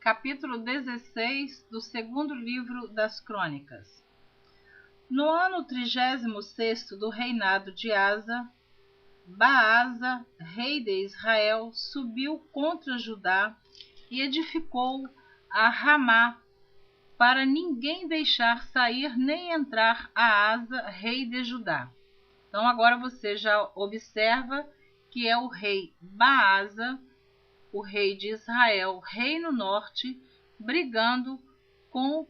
capítulo 16 do segundo livro das Crônicas. No ano 36º do reinado de Asa, Baasa, rei de Israel, subiu contra Judá e edificou a Ramá, para ninguém deixar sair nem entrar a Asa, rei de Judá. Então agora você já observa que é o rei Baasa, o rei de Israel, rei no norte, brigando com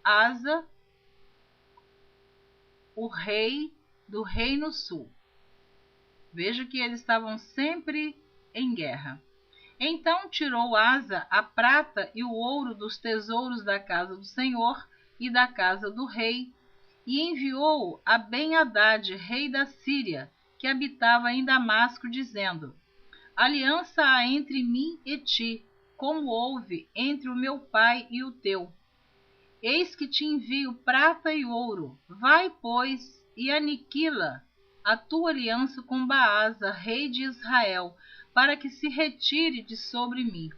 Asa, o rei do reino sul. Veja que eles estavam sempre em guerra. Então tirou Asa a prata e o ouro dos tesouros da casa do Senhor e da casa do rei, e enviou a Ben-Hadad, rei da Síria, que habitava em Damasco, dizendo: aliança há entre mim e ti, como houve entre o meu pai e o teu. Eis que te envio prata e ouro. Vai, pois, e aniquila a tua aliança com Baasa, rei de Israel, para que se retire de sobre mim.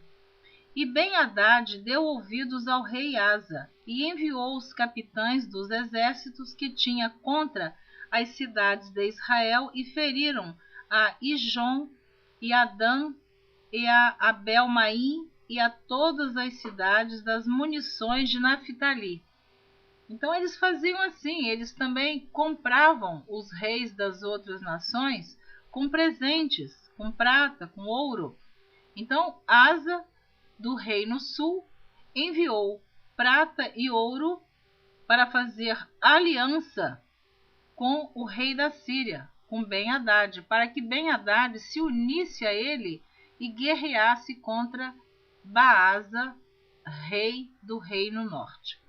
E Ben-Hadad deu ouvidos ao rei Asa, e enviou os capitães dos exércitos que tinha contra as cidades de Israel, e feriram a Ijon, e a Dan, e a Abel-Maim, e a todas as cidades das munições de Naftali. Então eles faziam assim, eles também compravam os reis das outras nações com presentes, com prata, com ouro. Então Asa, do reino sul, enviou prata e ouro para fazer aliança com o rei da Síria, com Ben-Hadad, para que Ben-Hadad se unisse a ele e guerreasse contra Baasa, rei do reino norte.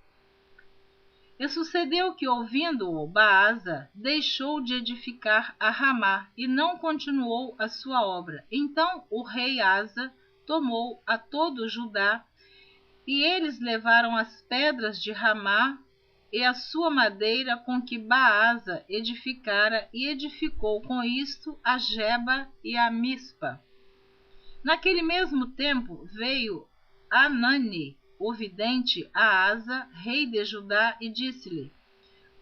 E sucedeu que, ouvindo-o, Baasa deixou de edificar a Ramá e não continuou a sua obra. Então o rei Asa tomou a todo Judá, e eles levaram as pedras de Ramá e a sua madeira com que Baasa edificara, e edificou com isto a Geba e a Mispa. Naquele mesmo tempo veio Anani, o vidente, a Asa, rei de Judá, e disse-lhe: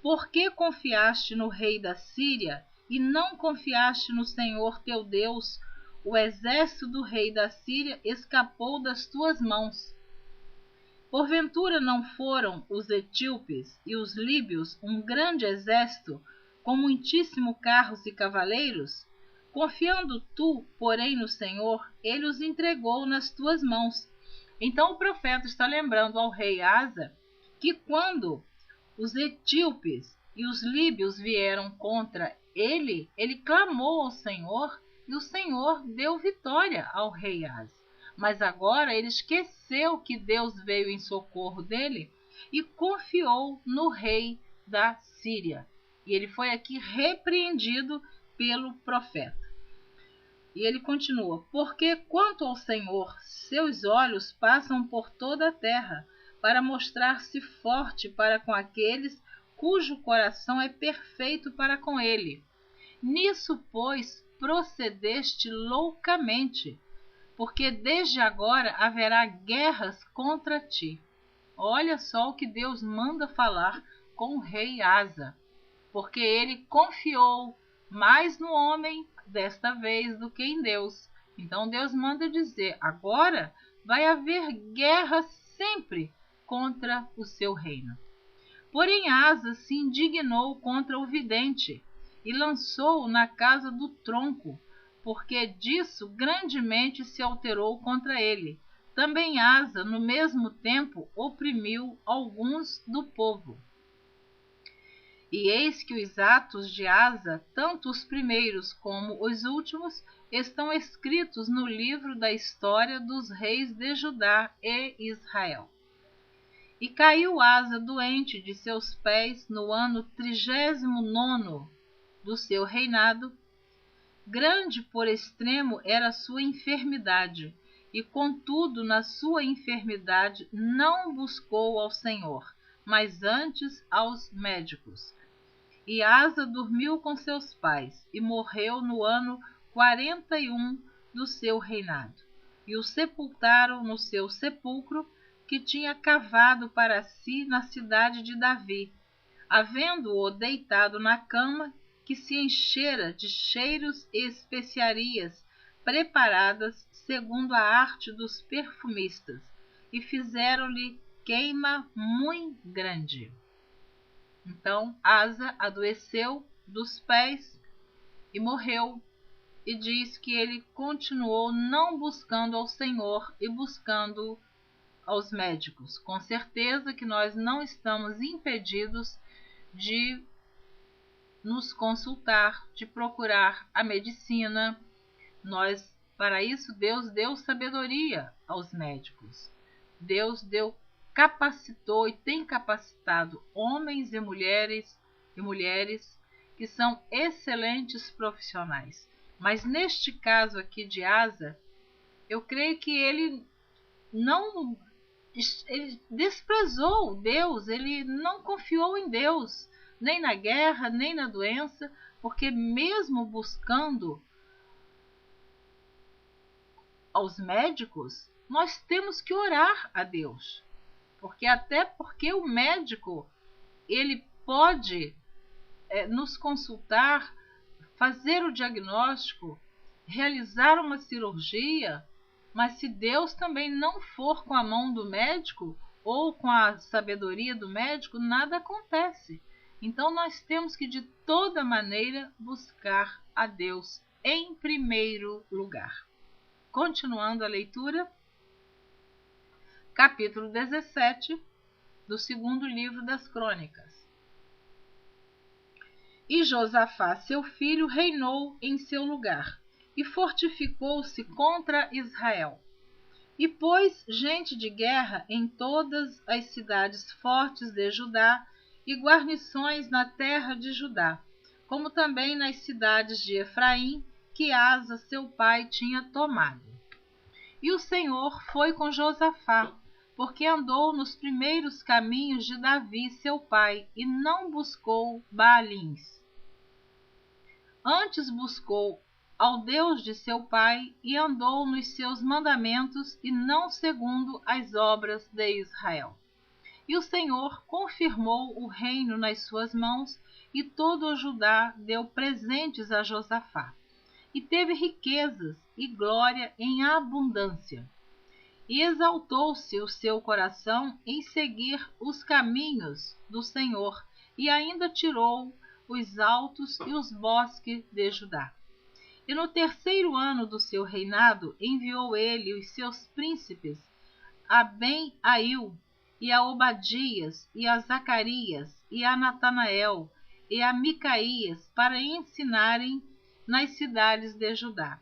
por que confiaste no rei da Síria e não confiaste no Senhor teu Deus? O exército do rei da Síria escapou das tuas mãos. Porventura não foram os etíopes e os líbios um grande exército, com muitíssimo carros e cavaleiros? Confiando tu, porém, no Senhor, ele os entregou nas tuas mãos. Então o profeta está lembrando ao rei Asa que quando os etíopes e os líbios vieram contra ele, ele clamou ao Senhor e o Senhor deu vitória ao rei Asa. Mas agora ele esqueceu que Deus veio em socorro dele e confiou no rei da Síria. E ele foi aqui repreendido pelo profeta. E ele continua: porque quanto ao Senhor, seus olhos passam por toda a terra, para mostrar-se forte para com aqueles cujo coração é perfeito para com ele. Nisso, pois, procedeste loucamente, porque desde agora haverá guerras contra ti. Olha só o que Deus manda falar com o rei Asa, porque ele confiou mais no homem desta vez do que em Deus. Então Deus manda dizer: agora vai haver guerra sempre contra o seu reino. Porém Asa se indignou contra o vidente e lançou-o na casa do tronco, porque disso grandemente se alterou contra ele. Também Asa, no mesmo tempo, oprimiu alguns do povo. E eis que os atos de Asa, tanto os primeiros como os últimos, estão escritos no livro da história dos reis de Judá e Israel. E caiu Asa doente de seus pés no ano 39º do seu reinado. Grande por extremo era a sua enfermidade, e contudo na sua enfermidade não buscou ao Senhor, mas antes aos médicos. E Asa dormiu com seus pais, e morreu no ano 41 do seu reinado. E o sepultaram no seu sepulcro, que tinha cavado para si na cidade de Davi, havendo-o deitado na cama que se enchera de cheiros e especiarias preparadas segundo a arte dos perfumistas, e fizeram-lhe queima muito grande. Então Asa adoeceu dos pés e morreu, e diz que ele continuou não buscando ao Senhor e buscando aos médicos. Com certeza que nós não estamos impedidos de nos consultar, de procurar a medicina. Para isso, Deus deu sabedoria aos médicos. Deus capacitou e tem capacitado homens e mulheres que são excelentes profissionais. Mas neste caso aqui de Asa, eu creio que ele desprezou Deus, ele não confiou em Deus, nem na guerra, nem na doença, porque mesmo buscando aos médicos, nós temos que orar a Deus. Porque o médico, ele pode nos consultar, fazer o diagnóstico, realizar uma cirurgia, mas se Deus também não for com a mão do médico ou com a sabedoria do médico, nada acontece. Então nós temos que de toda maneira buscar a Deus em primeiro lugar. Continuando a leitura, capítulo 17 do segundo livro das Crônicas. E Josafá, seu filho, reinou em seu lugar, e fortificou-se contra Israel. E pôs gente de guerra em todas as cidades fortes de Judá, e guarnições na terra de Judá, como também nas cidades de Efraim, que Asa, seu pai, tinha tomado. E o Senhor foi com Josafá, porque andou nos primeiros caminhos de Davi, seu pai, e não buscou Baalins. Antes buscou ao Deus de seu pai, e andou nos seus mandamentos, e não segundo as obras de Israel. E o Senhor confirmou o reino nas suas mãos, e todo o Judá deu presentes a Josafá. E teve riquezas e glória em abundância. E exaltou-se o seu coração em seguir os caminhos do Senhor, e ainda tirou os altos e os bosques de Judá. E no terceiro ano do seu reinado, enviou ele os seus príncipes a Ben-Ail, e a Obadias, e a Zacarias, e a Natanael, e a Micaías, para ensinarem nas cidades de Judá.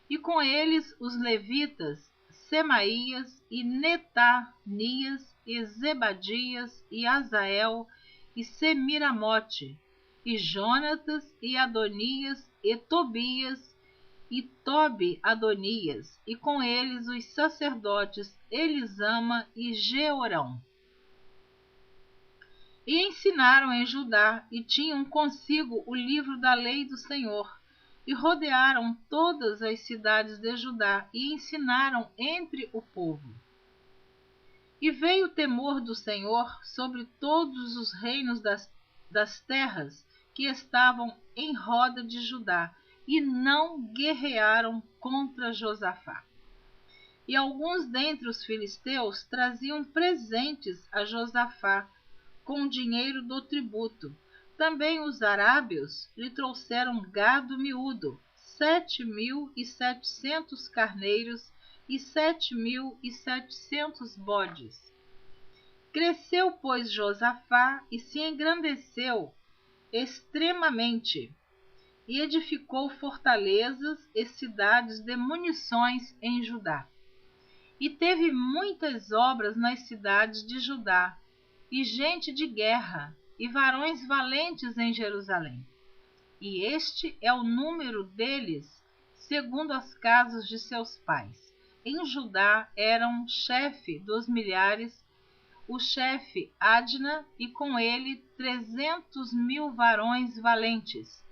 E com eles os levitas, Semaías, e Netanias, e Zebadias, e Azael, e Semiramote, e Jonatas, e Adonias, e Tobias, e Tobi-Adonias, e com eles os sacerdotes Elisama e Jeorão. E ensinaram em Judá, e tinham consigo o livro da lei do Senhor, e rodearam todas as cidades de Judá, e ensinaram entre o povo. E veio o temor do Senhor sobre todos os reinos das terras que estavam em roda de Judá, e não guerrearam contra Josafá. E alguns dentre os filisteus traziam presentes a Josafá com o dinheiro do tributo. Também os arábios lhe trouxeram gado miúdo, 7.700 carneiros e 7.700 bodes. Cresceu, pois, Josafá e se engrandeceu extremamente, e edificou fortalezas e cidades de munições em Judá. E teve muitas obras nas cidades de Judá, e gente de guerra, e varões valentes em Jerusalém. E este é o número deles, segundo as casas de seus pais. Em Judá eram chefe dos milhares, o chefe Adna, e com ele 300.000 varões valentes.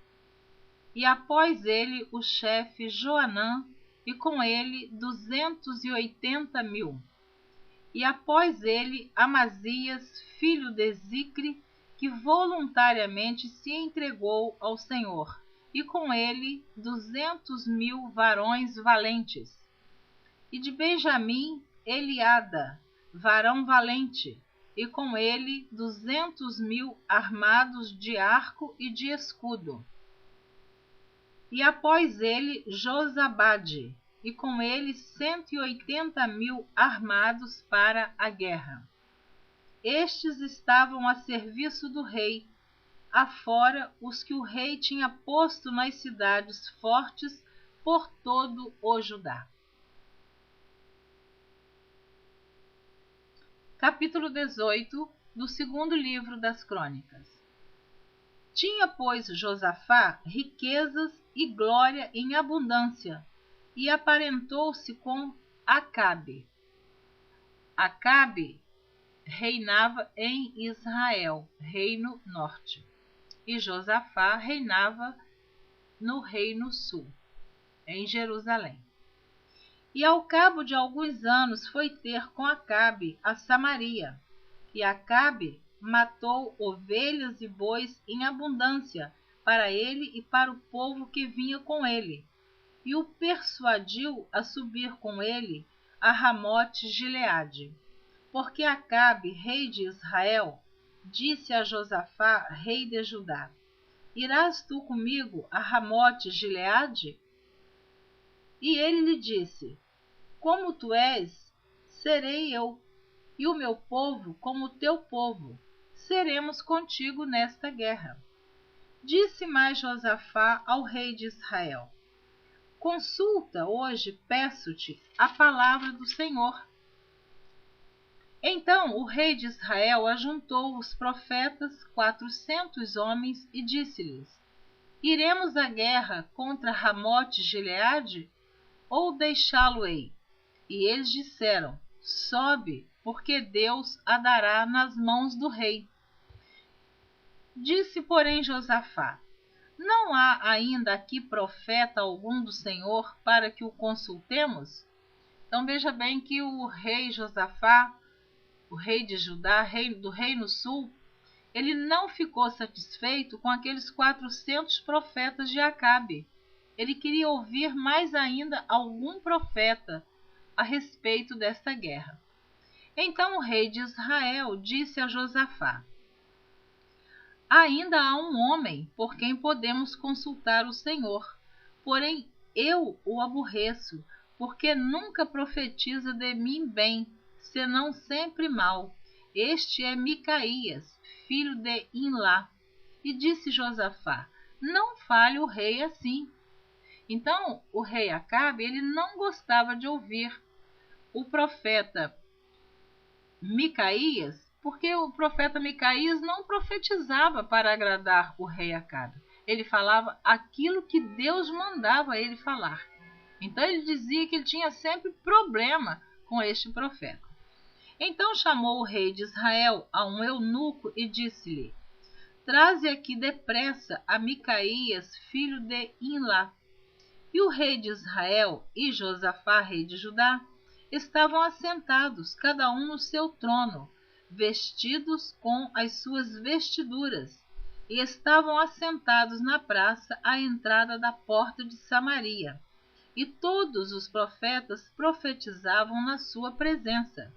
E após ele o chefe Joanã, e com ele 280.000. e após ele Amazias, filho de Zicre, que voluntariamente se entregou ao Senhor, e com ele 200.000 varões valentes. E de Benjamim, Eliada, varão valente, e com ele 200.000 armados de arco e de escudo. E após ele Josabade, e com ele 180.000 armados para a guerra. Estes estavam a serviço do rei, afora os que o rei tinha posto nas cidades fortes por todo o Judá. Capítulo 18 do segundo livro das Crônicas. Tinha, pois, Josafá riquezas e glória em abundância, e aparentou-se com Acabe. Acabe reinava em Israel, reino norte, e Josafá reinava no reino sul, em Jerusalém. E ao cabo de alguns anos foi ter com Acabe a Samaria, e Acabe matou ovelhas e bois em abundância para ele e para o povo que vinha com ele, e o persuadiu a subir com ele a Ramote-Gileade. Porque Acabe, rei de Israel, disse a Josafá, rei de Judá: Irás tu comigo a Ramote-Gileade? E ele lhe disse: Como tu és, serei eu, e o meu povo como o teu povo. Seremos contigo nesta guerra. Disse mais Josafá ao rei de Israel: Consulta hoje, peço-te, a palavra do Senhor. Então o rei de Israel ajuntou os profetas 400 homens e disse-lhes: Iremos à guerra contra Ramote-Gileade, ou deixá-lo-ei? E eles disseram: Sobe, porque Deus a dará nas mãos do rei. Disse, porém, Josafá: Não há ainda aqui profeta algum do Senhor para que o consultemos? Então veja bem que o rei Josafá, o rei de Judá, rei do reino sul, ele não ficou satisfeito com aqueles 400 profetas de Acabe. Ele queria ouvir mais ainda algum profeta a respeito desta guerra. Então o rei de Israel disse a Josafá: Ainda há um homem por quem podemos consultar o Senhor, porém eu o aborreço, porque nunca profetiza de mim bem, senão sempre mal. Este é Micaías, filho de Imlá. E disse Josafá: Não fale o rei assim. Então o rei Acabe, ele não gostava de ouvir o profeta Micaías, porque o profeta Micaías não profetizava para agradar o rei Acabe. Ele falava aquilo que Deus mandava ele falar. Então ele dizia que ele tinha sempre problema com este profeta. Então chamou o rei de Israel a um eunuco e disse-lhe: Traze aqui depressa a Micaías, filho de Imlá. E o rei de Israel e Josafá, rei de Judá, estavam assentados, cada um no seu trono, vestidos com as suas vestiduras, e estavam assentados na praça à entrada da porta de Samaria. E todos os profetas profetizavam na sua presença.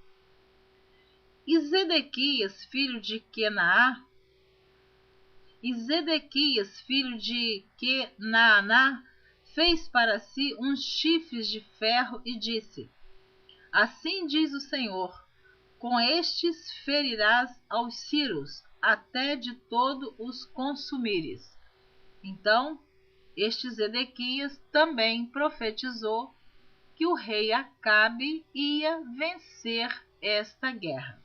E Zedequias, filho de Kenaá, fez para si uns chifres de ferro e disse: Assim diz o Senhor: Com estes ferirás aos ciros, até de todo os consumires. Então, este Zedequias também profetizou que o rei Acabe ia vencer esta guerra.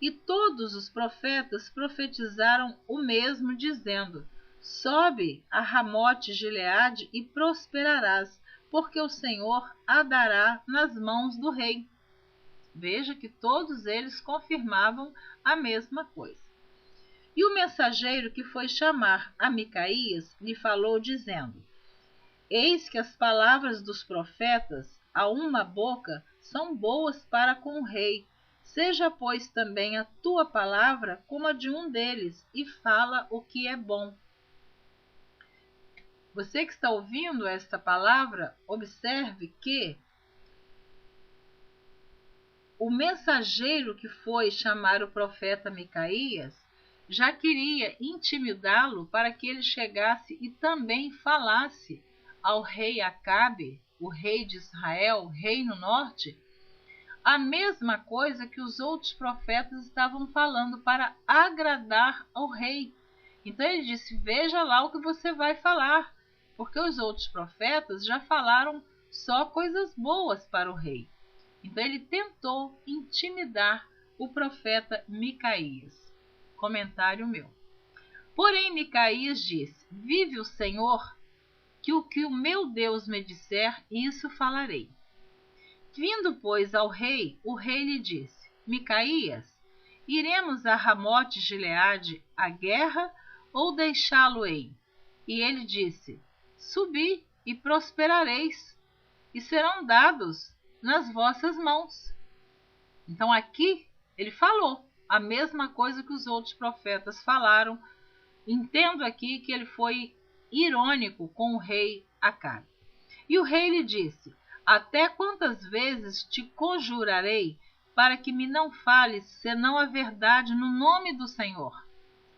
E todos os profetas profetizaram o mesmo, dizendo: Sobe a Ramote-Gileade e prosperarás, porque o Senhor a dará nas mãos do rei. Veja que todos eles confirmavam a mesma coisa. E o mensageiro que foi chamar a Micaías lhe falou, dizendo: Eis que as palavras dos profetas a uma boca são boas para com o rei, Seja, pois, também a tua palavra como a de um deles, e fala o que é bom. Você que está ouvindo esta palavra, observe que o mensageiro que foi chamar o profeta Micaías já queria intimidá-lo para que ele chegasse e também falasse ao rei Acabe, o rei de Israel, rei no norte, a mesma coisa que os outros profetas estavam falando para agradar ao rei. Então ele disse: veja lá o que você vai falar, porque os outros profetas já falaram só coisas boas para o rei. Então ele tentou intimidar o profeta Micaías. Comentário meu. Porém Micaías disse: vive o Senhor, que o meu Deus me disser, isso falarei. Vindo, pois, ao rei, o rei lhe disse: Micaías, iremos a Ramote-Gileade à guerra ou deixá-lo-ei? E ele disse: subi e prosperareis, e serão dados nas vossas mãos. Então aqui ele falou a mesma coisa que os outros profetas falaram. Entendo aqui que ele foi irônico com o rei Acabe. E o rei lhe disse: até quantas vezes te conjurarei para que me não fales senão a verdade no nome do Senhor?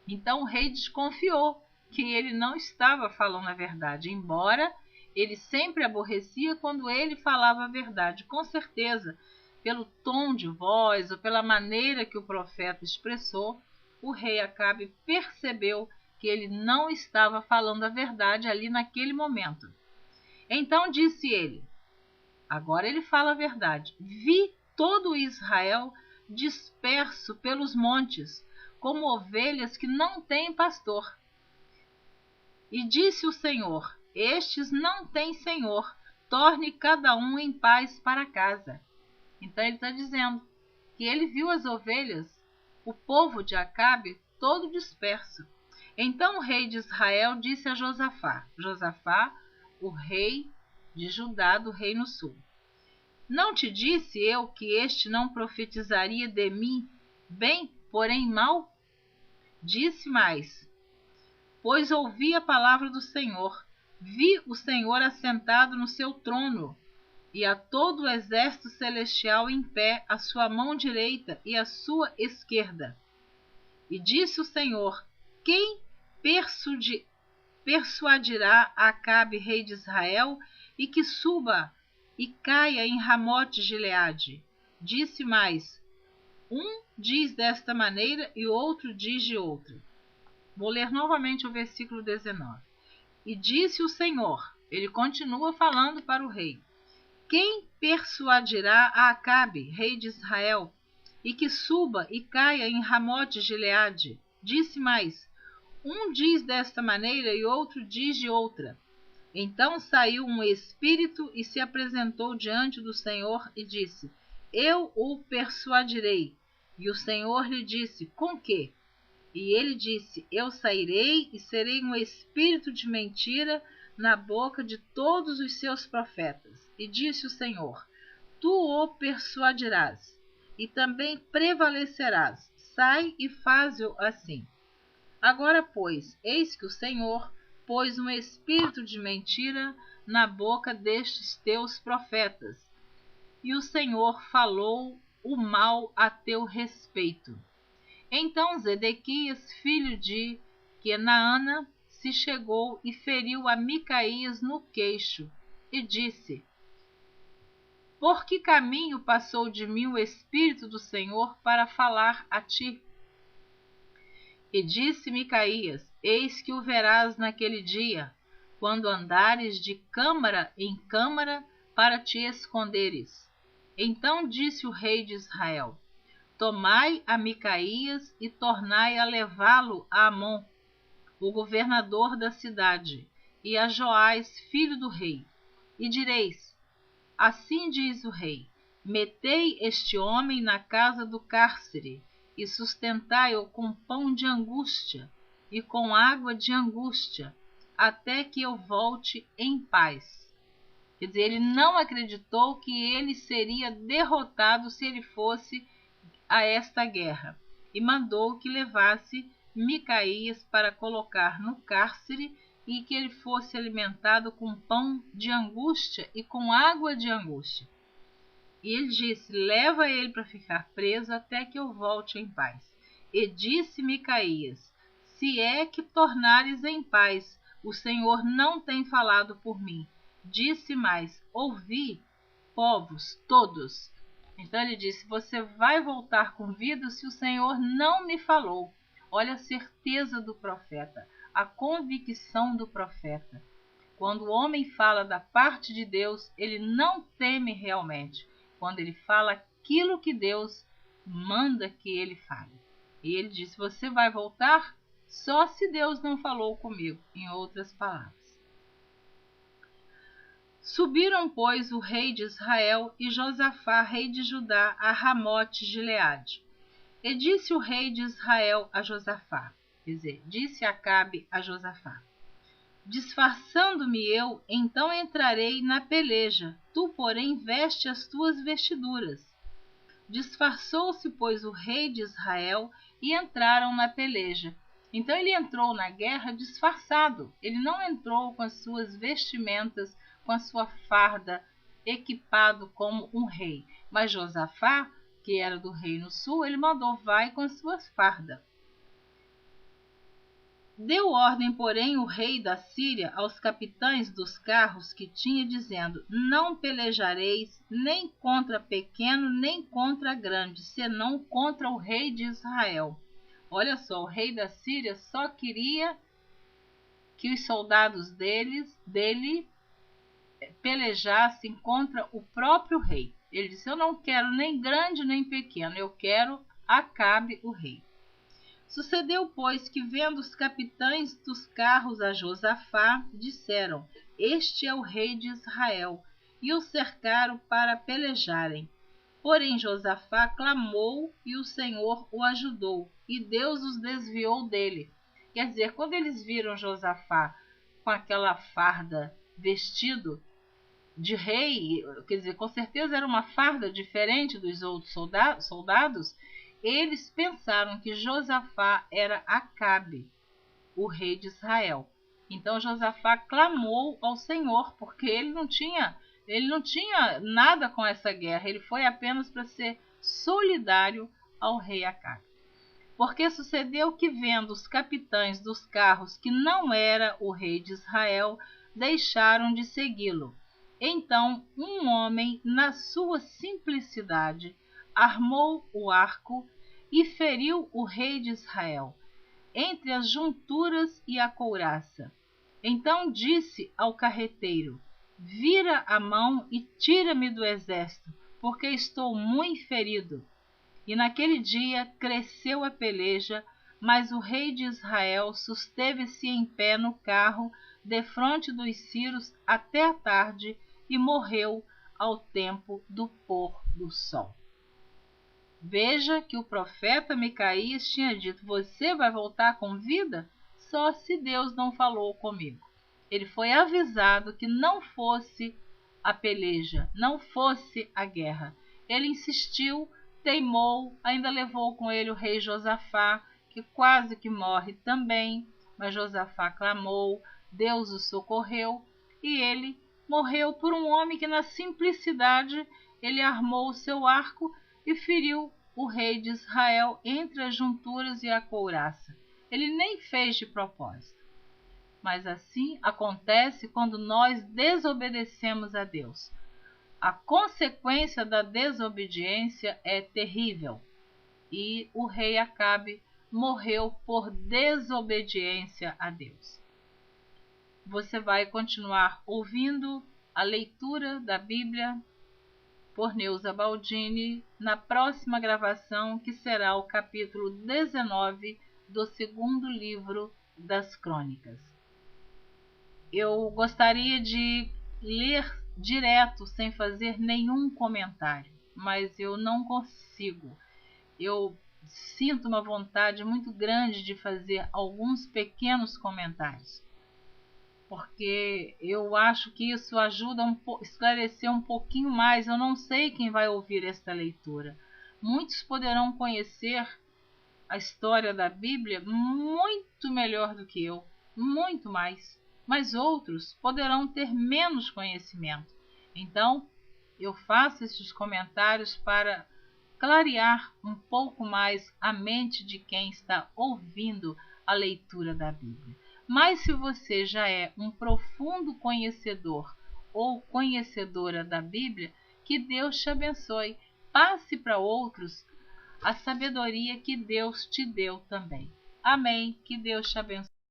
Então o rei desconfiou que ele não estava falando a verdade, embora ele sempre aborrecia quando ele falava a verdade. Com certeza, pelo tom de voz ou pela maneira que o profeta expressou, o rei Acabe percebeu que ele não estava falando a verdade ali naquele momento. Então disse ele, agora ele fala a verdade: vi todo Israel disperso pelos montes, como ovelhas que não têm pastor. E disse o Senhor: estes não têm senhor, torne cada um em paz para casa. Então ele está dizendo que ele viu as ovelhas, o povo de Acabe, todo disperso. Então o rei de Israel disse a Josafá, o rei de Judá, do reino sul: não te disse eu que este não profetizaria de mim bem, porém mal? Disse mais: pois ouvi a palavra do Senhor, vi o Senhor assentado no seu trono, e a todo o exército celestial em pé, à sua mão direita e à sua esquerda. E disse o Senhor: quem persuadirá a Acabe, rei de Israel, e que suba e caia em Ramote-Gileade? Disse mais: um diz desta maneira e outro diz de outra. Vou ler novamente o versículo 19. E disse o Senhor, ele continua falando para o rei: quem persuadirá a Acabe, rei de Israel, e que suba e caia em Ramote-Gileade? Disse mais: um diz desta maneira e outro diz de outra. Então saiu um espírito e se apresentou diante do Senhor e disse: eu o persuadirei. E o Senhor lhe disse: com quê? E ele disse: eu sairei e serei um espírito de mentira na boca de todos os seus profetas. E disse o Senhor: tu o persuadirás, e também prevalecerás. Sai e faze-o assim. Agora, pois, eis que o Senhor pôs um espírito de mentira na boca destes teus profetas, e o Senhor falou o mal a teu respeito. Então Zedequias, filho de Kenaana, se chegou e feriu a Micaías no queixo, e disse: por que caminho passou de mim o Espírito do Senhor para falar a ti? E disse Micaías: eis que o verás naquele dia, quando andares de câmara em câmara para te esconderes. Então disse o rei de Israel: tomai a Micaías e tornai a levá-lo a Amon, o governador da cidade, e a Joás, filho do rei. E direis: assim diz o rei: metei este homem na casa do cárcere, e sustentai-o com pão de angústia e com água de angústia, até que eu volte em paz. Quer dizer, ele não acreditou que ele seria derrotado se ele fosse a esta guerra, e mandou que levasse Micaías para colocar no cárcere e que ele fosse alimentado com pão de angústia e com água de angústia. E ele disse: leva ele para ficar preso até que eu volte em paz. E disse Micaías: se é que tornares em paz, o Senhor não tem falado por mim. Disse mais: ouvi, povos todos. Então ele disse: você vai voltar com vida se o Senhor não me falou. Olha a certeza do profeta, a convicção do profeta. Quando o homem fala da parte de Deus, ele não teme realmente. Quando ele fala aquilo que Deus manda que ele fale. E ele disse: você vai voltar só se Deus não falou comigo. Em outras palavras. Subiram, pois, o rei de Israel e Josafá, rei de Judá, a Ramote Gileade. E disse o rei de Israel a Josafá, quer dizer, disse Acabe a Josafá: disfarçando-me eu, então entrarei na peleja, tu, porém, veste as tuas vestiduras. Disfarçou-se, pois, o rei de Israel e entraram na peleja. Então ele entrou na guerra disfarçado, ele não entrou com as suas vestimentas, com a sua farda, equipado como um rei. Mas Josafá, que era do reino sul, ele mandou: vai com as suas fardas. Deu ordem, porém, o rei da Síria aos capitães dos carros que tinha, dizendo: não pelejareis nem contra pequeno, nem contra grande, senão contra o rei de Israel. Olha só, o rei da Síria só queria que os soldados dele pelejassem contra o próprio rei. Ele disse: eu não quero nem grande nem pequeno, eu quero Acabe, o rei. Sucedeu, pois, que vendo os capitães dos carros a Josafá, disseram: este é o rei de Israel, e o cercaram para pelejarem. Porém Josafá clamou e o Senhor o ajudou, e Deus os desviou dele. Quer dizer, quando eles viram Josafá com aquela farda, vestido de rei, quer dizer, com certeza era uma farda diferente dos outros soldados, eles pensaram que Josafá era Acabe, o rei de Israel. Então Josafá clamou ao Senhor, porque ele não tinha nada com essa guerra, ele foi apenas para ser solidário ao rei Acabe. Porque sucedeu que, vendo os capitães dos carros que não era o rei de Israel, deixaram de segui-lo. Então um homem, na sua simplicidade, armou o arco e feriu o rei de Israel, entre as junturas e a couraça. Então disse ao carreteiro: vira a mão e tira-me do exército, porque estou muito ferido. E naquele dia cresceu a peleja, mas o rei de Israel susteve-se em pé no carro, defronte dos sírios, até a tarde, e morreu ao tempo do pôr do sol. Veja que o profeta Micaías tinha dito: você vai voltar com vida? Só se Deus não falou comigo. Ele foi avisado que não fosse a peleja, não fosse a guerra. Ele insistiu, teimou, ainda levou com ele o rei Josafá, que quase que morre também, mas Josafá clamou, Deus o socorreu, e ele morreu por um homem que, na simplicidade, ele armou o seu arco e feriu o rei de Israel entre as junturas e a couraça. Ele nem fez de propósito. Mas assim acontece quando nós desobedecemos a Deus. A consequência da desobediência é terrível. E o rei Acabe morreu por desobediência a Deus. Você vai continuar ouvindo a leitura da Bíblia por Neuza Baldini na próxima gravação, que será o capítulo 19 do segundo livro das Crônicas. Eu gostaria de ler direto, sem fazer nenhum comentário, mas eu não consigo. Eu sinto uma vontade muito grande de fazer alguns pequenos comentários, porque eu acho que isso ajuda a esclarecer um pouquinho mais. Eu não sei quem vai ouvir esta leitura, Muitos poderão conhecer a história da Bíblia muito melhor do que eu, muito mais, mas outros poderão ter menos conhecimento. Então, eu faço esses comentários para clarear um pouco mais a mente de quem está ouvindo a leitura da Bíblia. Mas se você já é um profundo conhecedor ou conhecedora da Bíblia, que Deus te abençoe. Passe para outros a sabedoria que Deus te deu também. Amém. Que Deus te abençoe.